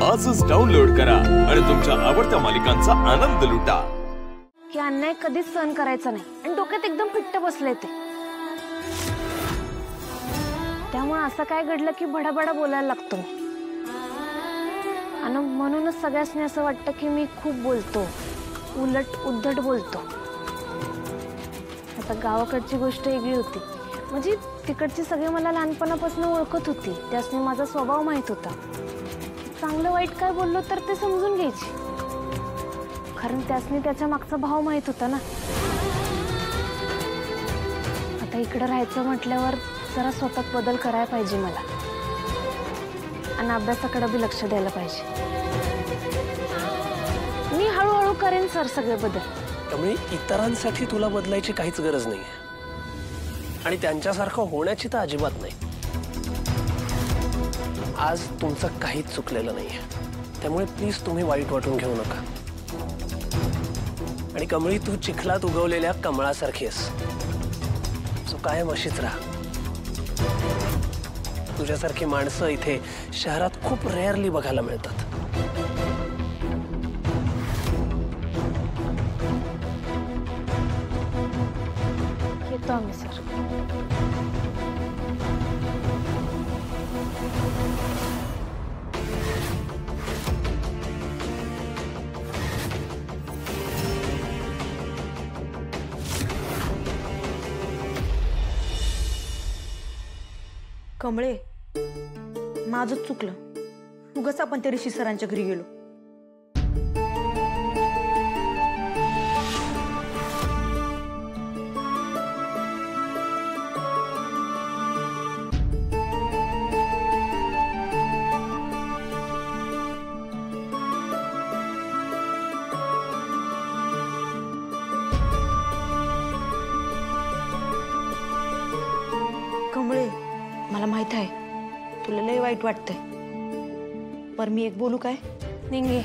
आजच डाउनलोड करा आणि तुमच्या आवडत्या मालिकांचा आनंद लुटा। की अन्याय कधीच सहन करायचा नाही आणि डोक्यात एकदम फिट्ट बसले ते। त्यामुळे असं काय घडलं की भडाभडा बोलायला लागतो आणि म्हणूनच सगळ्यांनी असं वाटतं की मी खूप बोलतो, उलट उद्धट बोलतो। आता गावाकडची गोष्ट वेगळी होती, म्हणजे तिकडची सगळे मला लहानपणापासून ओळखत होती, त्यासनी माझा स्वभाव माहित होता। चांगलं वाईट काय बोललो तर ते समजून घ्यायचे, कारण त्यासनी त्याच्या मागचा भाव माहित होता ना। आता इकडे राहायचं म्हटल्यावर जरा स्वतःत बदल करायला पाहिजे मला, आणि अभ्यासाकडे बी लक्ष द्यायला पाहिजे। मी हळूहळू करेन सर सगळे बदल। त्यामुळे इतरांसाठी तुला बदलायची काहीच गरज नाही आणि त्यांच्यासारखं होण्याची तर अजिबात नाही। आज तुमचं काहीच चुकलेलं नाहीये, त्यामुळे प्लीज तुम्ही वाईट वाटून घेऊ नका। आणि कमळी, तू चिखलात उगवलेल्या कमळासारखी आहेस, तू कायम अशीच राहा। तुझ्यासारखी माणसं इथे शहरात खूप रेअरली बघायला मिळतात। येतो आम्ही सर। कमळे, माझं चुकलं, उगाच आपण त्या ऋषी सरांच्या घरी गेलो। कमळे, मला माहित आहे तुला लय वाईट वाटतंय, पर मी एक बोलू काय? निंगे,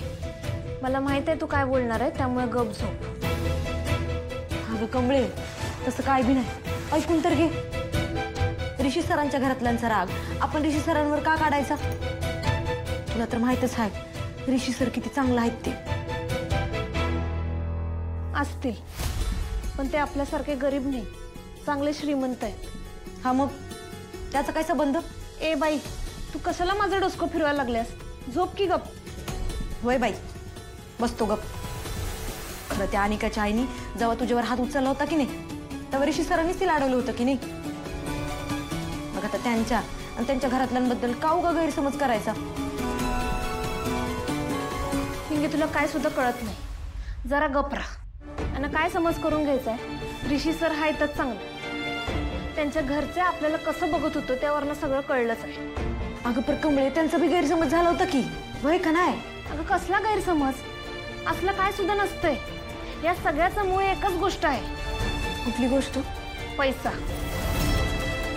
मला माहित आहे तू काय बोलणार आहे, त्यामुळे गप झोप। अगं कमळे, तसं काय बी नाही, ऐकून तर घे। ऋषी सरांच्या घरातल्यांचा राग आपण ऋषी सरांवर का काढायचा? तुला तर माहितच आहे ऋषी सर किती चांगलं आहेत ते। असतील, पण ते आपल्यासारखे गरीब नाही, चांगले श्रीमंत आहेत। हा, मग त्याचा काय संबंध? ए बाई, तू कशाला माझं डोसकं फिरवायला लागल्यास? झोप की गप। वय बाई, बसतो गप। खरं त्या अनिकाच्या आईनी जेव्हा तुझ्यावर हात उचलला होता की नाही, तेव्हा ऋषी सरांनीच तिला अडवलं होतं की नाही? मग आता त्यांच्या आणि त्यांच्या घरातल्यांबद्दल का उगा गैरसमज करायचा? निंगे, तुला काय सुद्धा कळत नाही, जरा गप राहा। आणि काय समज करून घ्यायचाय? ऋषी सर आहेतच चांगलं, त्यांच्या घरचे आपल्याला कसं बघत होतं त्यावरनं सगळं कळलंच आहे। अगं पर कमळे, त्यांचा बी गैरसमज झाला होता की, वय का नाही? अगं कसला गैरसमज? असलं काय सुद्धा नसतंय। या सगळ्याचं मूळ एकच गोष्ट आहे। कुठली गोष्ट? पैसा,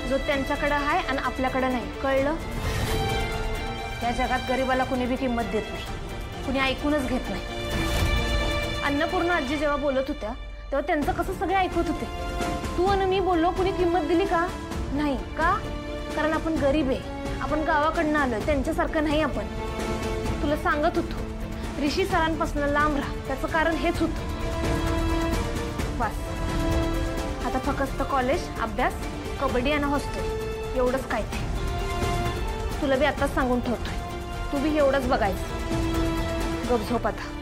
जो त्यांच्याकडे आहे आणि आपल्याकडे नाही, कळलं? या जगात गरीबाला कुणी बी किंमत देत नाही, कुणी ऐकूनच घेत नाही। अन्नपूर्ण आजी जेव्हा बोलत होत्या तेव्हा त्यांचं कसं सगळे ऐकत होते। तू आणि मी बोललो, कुणी किंमत दिली का? नाही का? कारण आपण गरीब आहे, आपण गावाकडनं आलोय, त्यांच्यासारखं नाही आपण। तुला सांगत होतो ऋषी सरांपासून लांब राहा, त्याचं कारण हेच होतं। बस, आता फक्त कॉलेज, अभ्यास, कबड्डी आणि हॉस्टेल एवढंच काय ते। तुला बी आताच सांगून ठेवतोय, तू बी एवढंच बघायचं। गप झोप आता।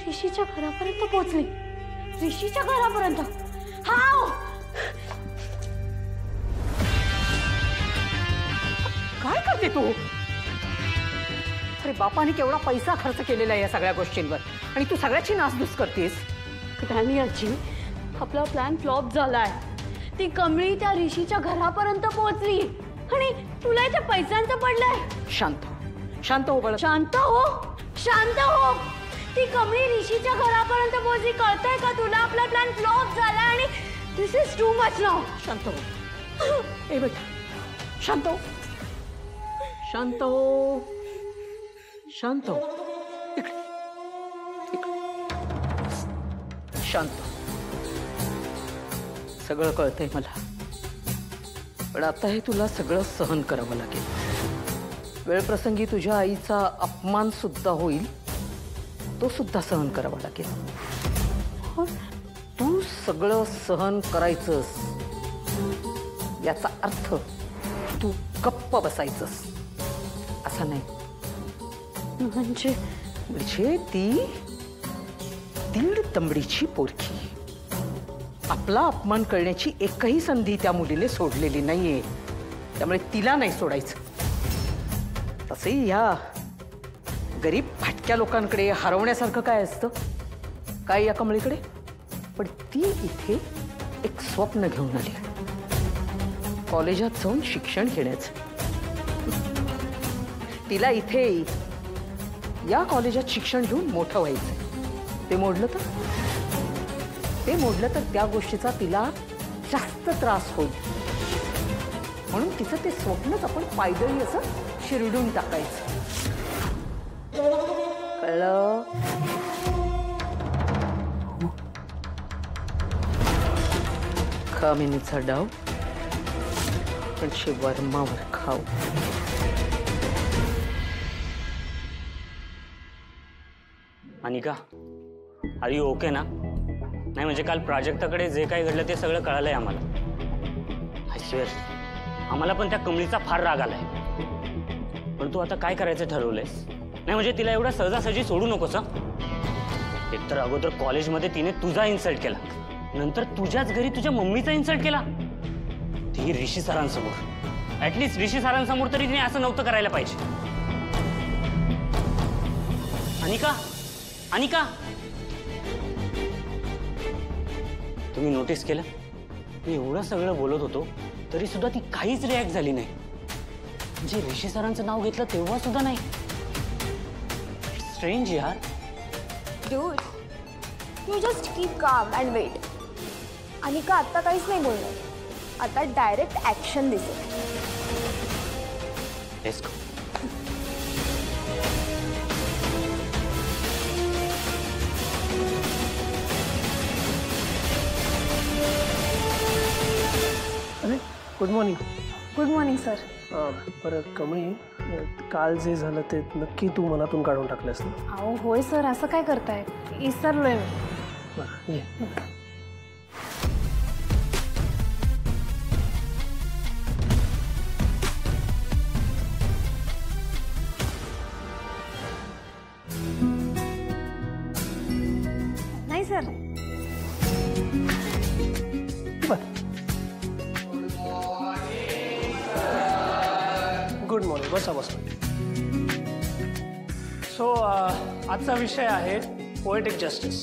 ऋषीच्या घरापर्यंत पोहोचली, ऋषीच्या घरापर्यंत। हाव, काय करते तू? अरे बापाने केवढा पैसा खर्च केलेला आहे या सगळ्या गोष्टींवर, आणि तू सगळ्याची नासधूस करतेस। राणी आजी, आपला प्लॅन फ्लॉप झालाय। ती कमळी त्या ऋषीच्या घरापर्यंत पोहोचली आणि तुला इथे पैशांचं पडलंय। शांत शांत हो, शांत हो, शांत हो। ती कमळी ऋषीच्या घरापर्यंत पोहोचली, कळतंय का तुला? आपला प्लॅन फ्लॉप झाला आणि दिस इज टू मच नाउ। शांत हो, ए बेटा, शांत हो, शांत हो। शांत हो. शांत. सगळं कळतंय मला, पण आता हे तुला सगळं सहन करावं लागेल. वेळप्रसंगी तुझ्या आईचा अपमान सुद्धा होईल, तो सुद्धा सहन करावा लागेल. तू सगळं सहन करायचंस याचा अर्थ तू गप्प बसायचंस असं नाही. म्हणजे ती दीड तंबडीची पोरखी. आपला अपमान करण्याची एकही संधी त्या मुलीने सोडलेली नाहीये, त्यामुळे तिला नाही सोडायचं. तसे ह्या गरीब फाटक्या लोकांकडे हरवण्यासारखं काय असतं काय या कमळीकडे? पण ती इथे एक स्वप्न घेऊन आली, कॉलेजात जाऊन शिक्षण घेण्याचं. तिला इथे या कॉलेजात शिक्षण घेऊन मोठं व्हायचं. ते मोडलं तर त्या गोष्टीचा तिला जास्त त्रास होईल. म्हणून तिचं ते स्वप्नच आपण पायदळी असं शिरडून टाकायचं. कळलं? कामिनीचा डाव पण वर्मावर खाऊ. अनिका, आर यू ओके ना? नाही म्हणजे काल प्राजक्ताकडे जे काही घडलं ते सगळं कळालंय आम्हाला. आय स्वेअर आम्हाला पण त्या कमळीचा फार राग आलाय. पण तू आता काय करायचं ठरवलंयस? नाही म्हणजे तिला एवढा सहजासहजी सोडू नकोस. एकतर अगोदर कॉलेजमध्ये तिने तुझा इन्सल्ट केला, नंतर तुझ्याच घरी तुझ्या मम्मीचा इन्सल्ट केला, ती ऋषी सरांसमोर. ऍटलिस्ट ऋषी सरांसमोर तरी तिने असं नव्हतं करायला पाहिजे. अनिका, अनिका, तुम्ही नोटीस केलं मी एवढं सगळं बोलत होतो तरी सुद्धा ती काहीच रिॲक्ट झाली नाही. म्हणजे ऋषी सरांचं नाव घेतलं तेव्हा सुद्धा नाही. स्ट्रेंज यार. Dude, you just keep calm and wait. Anika आता काहीच नाही बोलणार, आता डायरेक्ट ऍक्शन दिसेल. Let's go. अरे good morning. Good morning sir. बरं कमळी, काल जे झालं ते नक्की तू मनातून काढून टाकलंस ना? अहो होय सर, असं काय करताय? विसरलोय मी. बरं ये. नाही सर. Good morning. बसा बसा. सो आजचा विषय आहे पोएटिक जस्टिस.